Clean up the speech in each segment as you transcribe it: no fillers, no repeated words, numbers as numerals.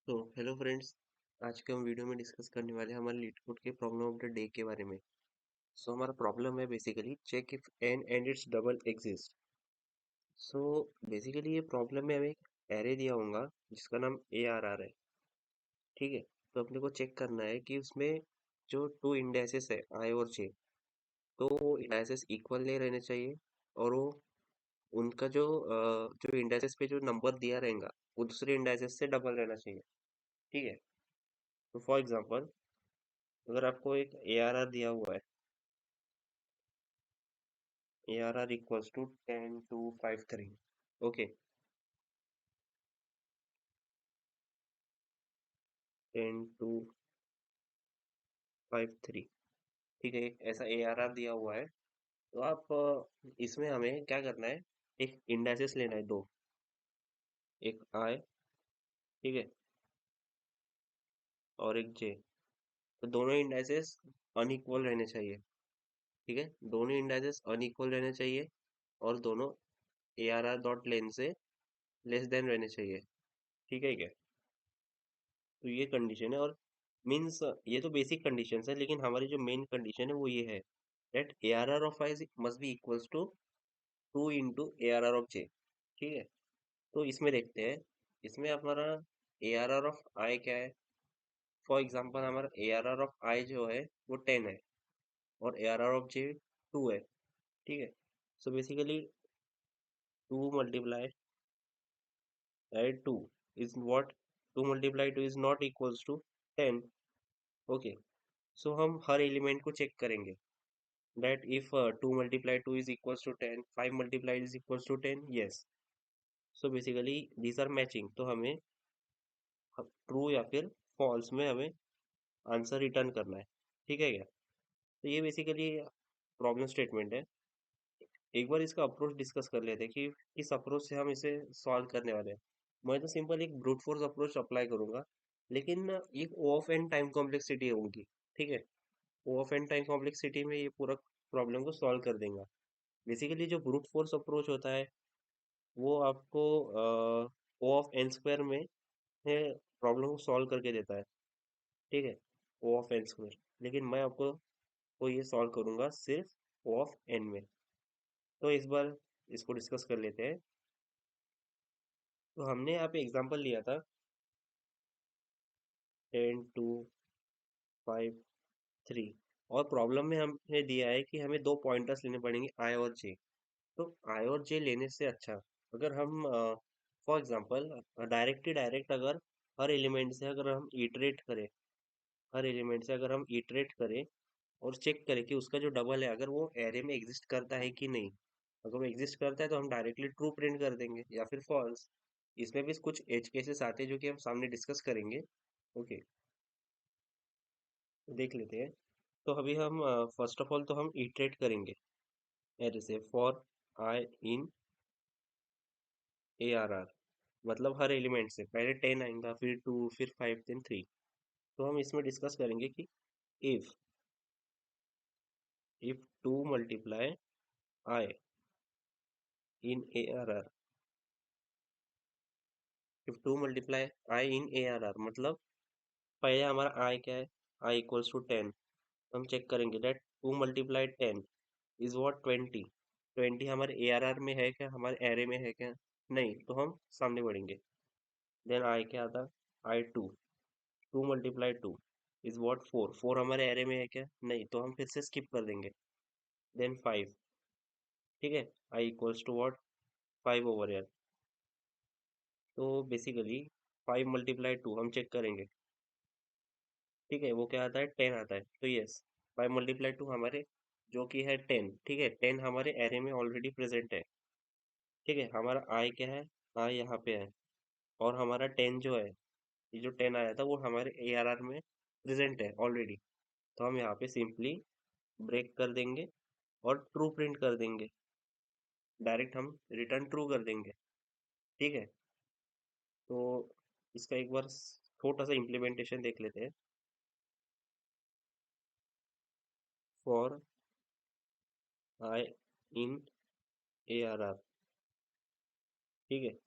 तो hello friends. आज के हम वीडियो में डिस्कस करने वाले हैं हमारे लीड कोड के प्रॉब्लम ऑफ द डे के बारे में। सो हमारा प्रॉब्लम है basically check if N and its double exist. So basically ये प्रॉब्लम में हमें एक एरे दिया होगा जिसका नाम ए आर आर है। ठीक है। तो अपने को चेक करना है कि उसमें जो टू इंडेक्सेस है आई और जे, तो वो इंडेक्सेस इक्वल नहीं रहने चाहिए। और वो उनका जो इंडेक्सेस पे जो नंबर दिया रहेगा वो दूसरे इंडेक्सेस से डबल रहना चाहिए। ठीक है। तो फॉर एग्जांपल अगर आपको एक ए आर आर दिया हुआ है, ARR equals to 10,253. ओके, 10,253। ठीक है, एक ऐसा ARR दिया हुआ है। तो आप इसमें हमें क्या करना है, एक इंडाइसेस लेना है दो, एक I, ठीक है, और एक J। तो दोनों इंडाइसेस अनइक्वल रहने चाहिए। ठीक है, दोनों इंडाइसेस अनइक्वल रहने चाहिए और दोनों ARR डॉट लेन से लेस देन रहने चाहिए। ठीक है क्या? तो ये कंडीशन है। और मीन्स ये तो बेसिक कंडीशन है, लेकिन हमारी जो मेन कंडीशन है वो ये है that ARR of I must be equals to 2 into ARR of J। ठीक है। तो इसमें देखते हैं, इसमें हमारा ARR of I क्या है। फॉर एग्जांपल हमारा ARR of I जो है वो 10 है और ARR of J 2 है। ठीक है। So basically 2 multiply by 2 is what? 2 multiply 2 is not equals to 10। Okay. सो हम हर एलिमेंट को चेक करेंगे that if 2 multiply 2 is equals to 10, 5 multiply is equals to 10, yes। So basically these are matching, तो हमें true या फिर false में हमें answer return करना है। ठीक है क्या? तो ये बेसिकली प्रॉब्लम स्टेटमेंट है। एक बार इसका अप्रोच डिस्कस कर लेते हैं कि किस अप्रोच से हम इसे सॉल्व करने वाले हैं। मैं तो सिंपल एक ब्रूट फोर्स अप्रोच अप्लाई करूंगा, लेकिन एक ओ ऑफ एन टाइम कॉम्प्लेक्सिटी होगी। ठीक है। ओ ऑफ एन टाइम कॉम्प्लेक्सिटी में ये पूरा प्रॉब्लम को सॉल्व कर देगा। बेसिकली जो ब्रूट फोर्स अप्रोच होता है वो आपको ओ ऑफ एन स्क्वायर में प्रॉब्लम को सॉल्व करके देता है। ठीक है, ओ ऑफ एन स्क्वायर। लेकिन मैं आपको को ये सॉल्व करूंगा सिर्फ ओ ऑफ एन में। तो इस बार इसको डिस्कस कर लेते हैं। तो हमने यहाँ पे एग्जांपल लिया था 10,253। और प्रॉब्लम में हमें दिया है कि हमें दो पॉइंटर्स लेने पड़ेंगे आई और जे। तो आई और जे लेने से अच्छा अगर हम फॉर एग्जांपल डायरेक्ट अगर हर एलिमेंट से अगर हम इटरेट करें, हर एलिमेंट से अगर हम इटरेट करें और चेक करें कि उसका जो डबल है अगर वो एरे में एग्जिस्ट करता है कि नहीं। अगर वो एग्जिस्ट करता है तो हम डायरेक्टली ट्रू प्रिंट कर देंगे या फिर फॉल्स। इसमें भी कुछ एज केसेस आते हैं जो कि हम सामने डिस्कस करेंगे। ओके, तो देख लेते हैं। तो अभी हम फर्स्ट ऑफ ऑल तो हम इटरेट करेंगे एरे से for I in A R R. मतलब हर एलिमेंट से पहले 10 आएगा, फिर 2, फिर 5, देन 3। तो हम इसमें डिस्कस करेंगे कि if if 2 multiply I in A R R, if 2 multiply I in A R R मतलब पहले हमारा आई क्या है, आई इक्वल्स टू 10। हम चेक करेंगे दैट 2 मल्टीप्लाई 10 इज वॉट 20। 20 हमारे ए आर आर में है क्या, हमारे एरे में है क्या? नहीं, तो हम सामने बढ़ेंगे। देन आई क्या आता, आई 2। 2 मल्टीप्लाई 2 इज वॉट 4। 4 हमारे एरे में है क्या? नहीं, तो हम फिर से स्किप कर देंगे। देन 5। ठीक है, I equals to what 5 over air. तो बेसिकली 5 मल्टीप्लाई 2 हम चेक करेंगे। ठीक है, वो क्या आता है 10 आता है। तो यस, 5 मल्टीप्लाई 2 हमारे जो कि है 10। ठीक है, 10 हमारे एरे में ऑलरेडी प्रेजेंट है। ठीक है, हमारा आई क्या है, आई यहाँ पे है। और हमारा 10 जो है, ये जो 10 आया था वो हमारे ए आर आर में प्रेजेंट है ऑलरेडी। तो हम यहाँ पे सिंपली ब्रेक कर देंगे और ट्रू प्रिंट कर देंगे। डायरेक्ट हम रिटर्न ट्रू कर देंगे। ठीक है। तो इसका एक बार छोटा सा इम्प्लीमेंटेशन देख लेते हैं। For I in A R R. ठीक है,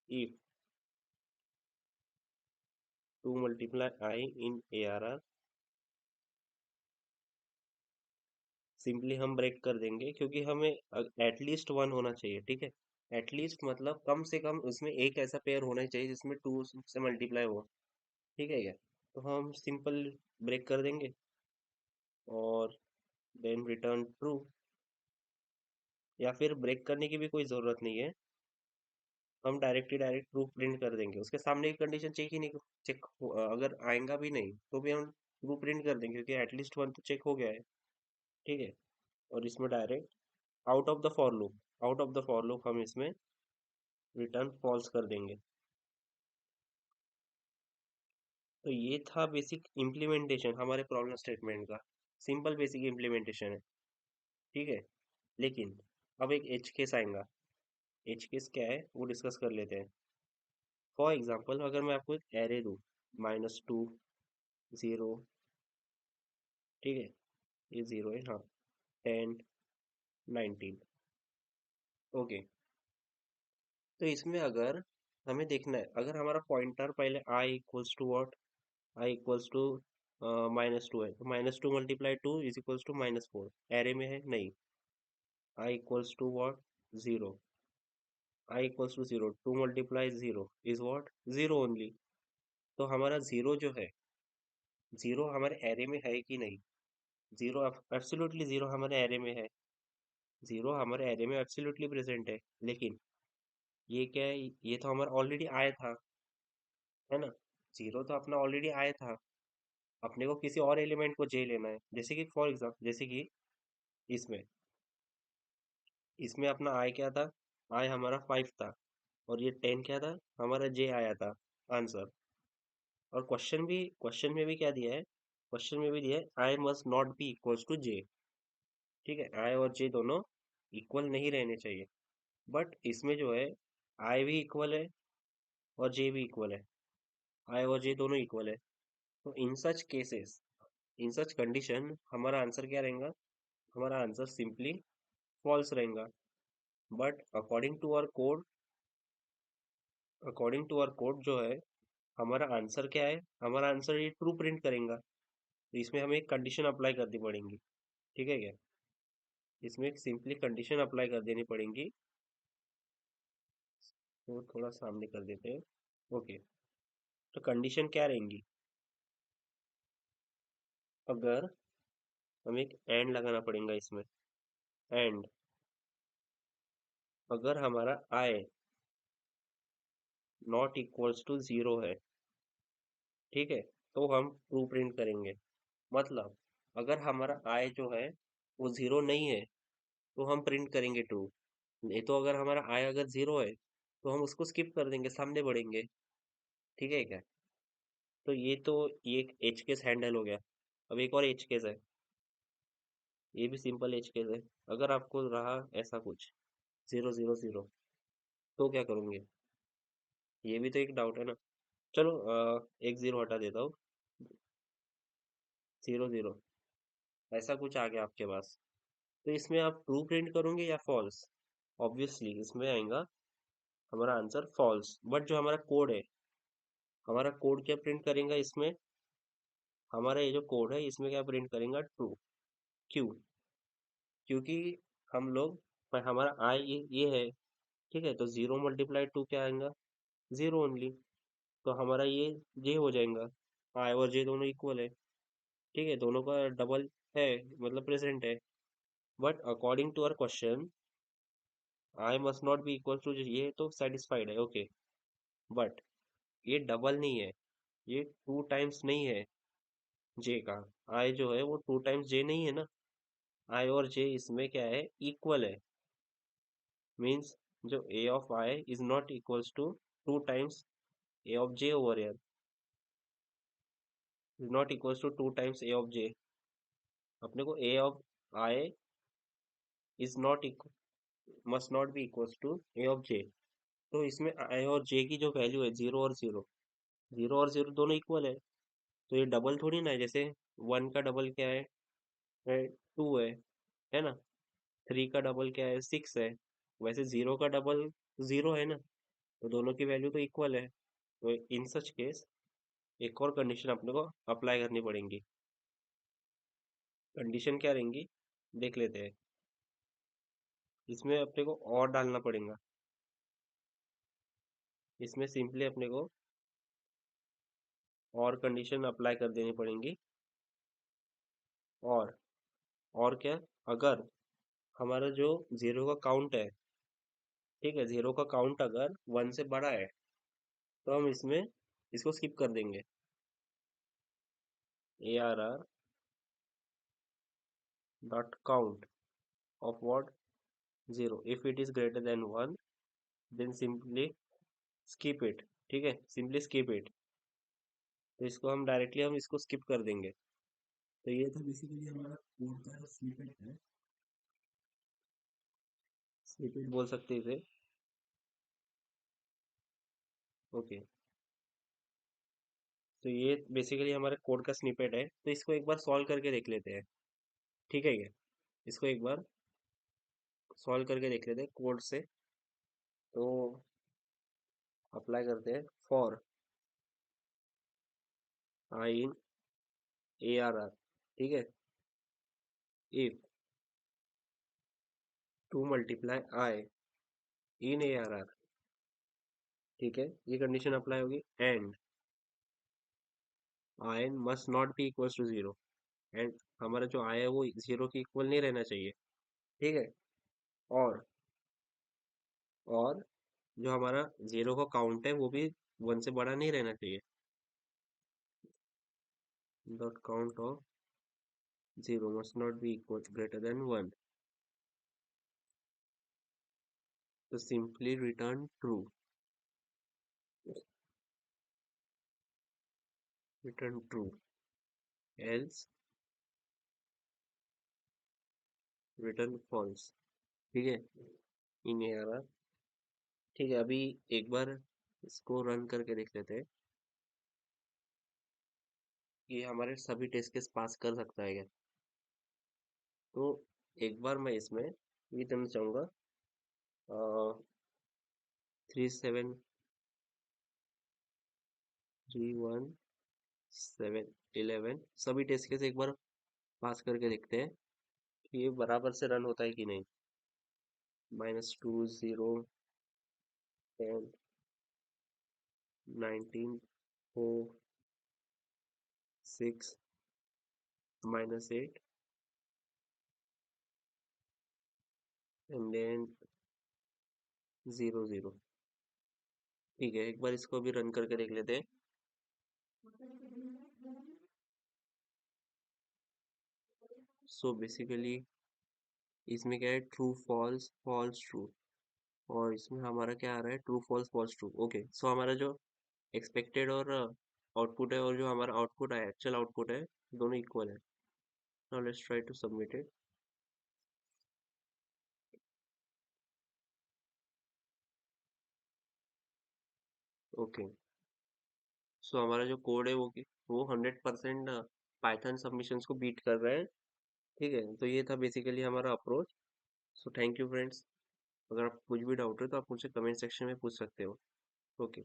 इफ 2 multiply I in ARR, simply हम ब्रेक कर देंगे क्योंकि हमें एटलीस्ट वन होना चाहिए, ठीक है। एटलीस्ट मतलब कम से कम उसमें एक ऐसा पेयर होना चाहिए जिसमें टू से मल्टीप्लाई हो, ठीक है क्या। तो हम सिंपल ब्रेक कर देंगे और देन रिटर्न ट्रू, या फिर ब्रेक करने की भी कोई ज़रूरत नहीं है, हम डायरेक्ट ट्रू प्रिंट कर देंगे। उसके सामने की कंडीशन चेक ही नहीं, चेक अगर आएगा भी नहीं तो भी हम ट्रू प्रिंट कर देंगे क्योंकि एटलीस्ट वन तो चेक हो गया है, ठीक है। और इसमें direct out of the for loop हम इसमें रिटर्न फॉल्स कर देंगे। तो ये था बेसिक इम्प्लीमेंटेशन हमारे प्रॉब्लम स्टेटमेंट का, सिंपल बेसिक इम्प्लीमेंटेशन है, ठीक है। लेकिन अब एक एज केस आएगा। एज केस क्या है वो डिस्कस कर लेते हैं। फॉर एग्जाम्पल अगर मैं आपको एक एरे दूँ, -2, 0, ठीक है, ये 0 है, हाँ, 10, 19, ओके। तो इसमें अगर हमें देखना है, अगर हमारा पॉइंटर पहले I equals to what, I equals to -2 है, तो -2 multiply 2 is equals to -4, array में है नहीं। I equals to what, 0, I equals to 0, 2 multiply 0 is what, 0 only. तो हमारा 0 जो है, 0 हमारे एरे में है कि नहीं, 0 एब्सोल्युटली 0 हमारे एरे में है, 0 हमारे एरे में एब्सोल्युटली प्रेजेंट है। लेकिन ये क्या है, ये तो हमारा ऑलरेडी आया था, है ना। 0 तो अपना ऑलरेडी आया था, अपने को किसी और एलिमेंट को जे लेना है, जैसे कि फॉर एग्जाम्पल, जैसे कि इसमें इसमें अपना आई क्या था, आई हमारा 5 था, और ये 10 क्या था, हमारा जे आया था आंसर। और क्वेश्चन में भी क्या दिया है, क्वेश्चन में भी दिया है I must not be equals to J, ठीक है, आई और जे दोनों इक्वल नहीं रहने चाहिए। बट इसमें जो है आई भी इक्वल है और जे भी इक्वल है, आई और जे दोनों इक्वल है। तो in such cases, in such condition हमारा आंसर क्या रहेगा, हमारा आंसर सिंपली फॉल्स रहेगा। But according to our code जो है, हमारा आंसर क्या है, हमारा आंसर ये ट्रू प्रिंट करेगा। तो इसमें हमें एक कंडीशन अप्लाई करनी पड़ेगी, ठीक है क्या। इसमें एक सिंपली कंडीशन अप्लाई कर देनी पड़ेगी। तो थोड़ा सामने कर देते हैं, ओके। तो कंडीशन क्या रहेंगी, अगर हमें एक एंड लगाना पड़ेगा इसमें, एंड अगर हमारा आई नॉट इक्वल्स टू 0 है, ठीक है, तो हम ट्रू प्रिंट करेंगे। मतलब अगर हमारा आई जो है वो 0 नहीं है तो हम प्रिंट करेंगे ट्रू। नहीं तो अगर हमारा आई अगर 0 है तो हम उसको स्किप कर देंगे, सामने बढ़ेंगे, ठीक है क्या। तो ये एक एज केस हैंडल हो गया। अब एक और एज केस है, ये भी सिंपल एज केस है। अगर आपको रहा ऐसा कुछ 0 0 0, तो क्या करोगे, ये भी तो एक डाउट है ना। चलो एक जीरो हटा देता हूँ, 0 0, ऐसा कुछ आ गया आपके पास, तो इसमें आप ट्रू प्रिंट करोगे या फॉल्स। ऑब्वियसली इसमें आएगा हमारा आंसर फॉल्स। बट जो हमारा कोड है, हमारा कोड क्या प्रिंट करेगा इसमें, हमारा ये जो कोड है इसमें क्या प्रिंट करेगा, ट्रू। क्यों, क्योंकि हम लोग पर हमारा आई ये है, ठीक है, तो 0 मल्टीप्लाई 2 क्या आएगा, 0 ओनली। तो हमारा ये हो जाएगा, आई और जे दोनों इक्वल है, ठीक है, दोनों का डबल है, मतलब प्रेजेंट है। But according to our question I must not be equal to, ये तो सेटिस्फाइड है, ओके। बट ये डबल नहीं है, ये टू टाइम्स नहीं है जे का। आई जो है वो टू टाइम्स जे नहीं है ना, आई और जे इसमें क्या है, इक्वल है। मीन्स जो A of I is not equals to two times A of J over here, is not equals to two times A of J. अपने को A of I is not must not be equals to A of J. तो इसमें आई और जे की जो value है, 0 और 0, 0 और 0 दोनों इक्वल है। तो ये डबल थोड़ी ना है, जैसे 1 का डबल क्या है 2 है ना। 3 का डबल क्या है, 6 है। वैसे 0 का डबल 0 है ना, तो दोनों की वैल्यू तो इक्वल है। तो इन सच केस एक और कंडीशन अपने को अप्लाई करनी पड़ेंगी। कंडीशन क्या रहेंगी देख लेते हैं। इसमें अपने को और डालना पड़ेगा। इसमें सिंपली अपने को और कंडीशन अप्लाई कर देनी पड़ेंगी। और और क्या, अगर हमारा जो जीरो का काउंट है, ठीक है, जीरो का काउंट अगर वन से बड़ा है तो हम इसमें इसको स्किप कर देंगे। ARR dot count of what, zero, if it is greater than one then simply skip it। ठीक है, सिंपली स्किप इट। तो इसको हम डायरेक्टली हम इसको स्किप कर देंगे। तो ये था बेसिकली हमारा कोड का स्निपेट है। स्निपेट बोल सकते हैं इसे। ओके, तो ये बेसिकली हमारे कोड का स्निपेट है। तो इसको एक बार सॉल्व करके देख लेते हैं। ठीक है, ये इसको एक बार सॉल्व करके देख लेते हैं कोड से। तो अप्लाई करते हैं फॉर आई इन ARR। ठीक है, if two multiply I in ARR। ठीक है, ये कंडीशन अप्लाई होगी। And I must not be equal to zero. And हमारा जो आई है वो जीरो के इक्वल नहीं रहना चाहिए। ठीक है, और और जो हमारा जीरो का काउंट है वो भी वन से बड़ा नहीं रहना चाहिए। Dot count of zero must not be equal greater than one. तो simply return true. Return true, else return false. ठीक है, इन ARR। ठीक है, अभी एक बार इसको रन करके देख लेते हैं कि हमारे सभी टेस्ट केस पास कर सकता है क्या। तो एक बार मैं इसमें ये देना चाहूँगा 3731 सभी टेस्ट केस एक बार पास करके देखते हैं कि ये बराबर से रन होता है कि नहीं। -2 0 10 19 4 6 -8 एंड देन 0 0। ठीक है, एक बार इसको भी रन करके देख लेते हैं। सो बेसिकली इसमें क्या है, ट्रू फॉल्स फॉल्स ट्रू। और इसमें हमारा क्या आ रहा है, true false false true. Okay, so हमारा जो एक्सपेक्टेड और आउटपुट है और जो हमारा आउटपुट है, एक्चुअल आउटपुट है, दोनों इक्वल है। Now let's try to submit it. Okay, so हमारा जो कोड है वो 100% पाइथन सबमिशंस को बीट कर रहा है। ठीक है, तो ये था बेसिकली हमारा approach. So thank you friends. अगर आप कुछ भी डाउट है तो आप मुझसे कमेंट सेक्शन में पूछ सकते हो। ओके।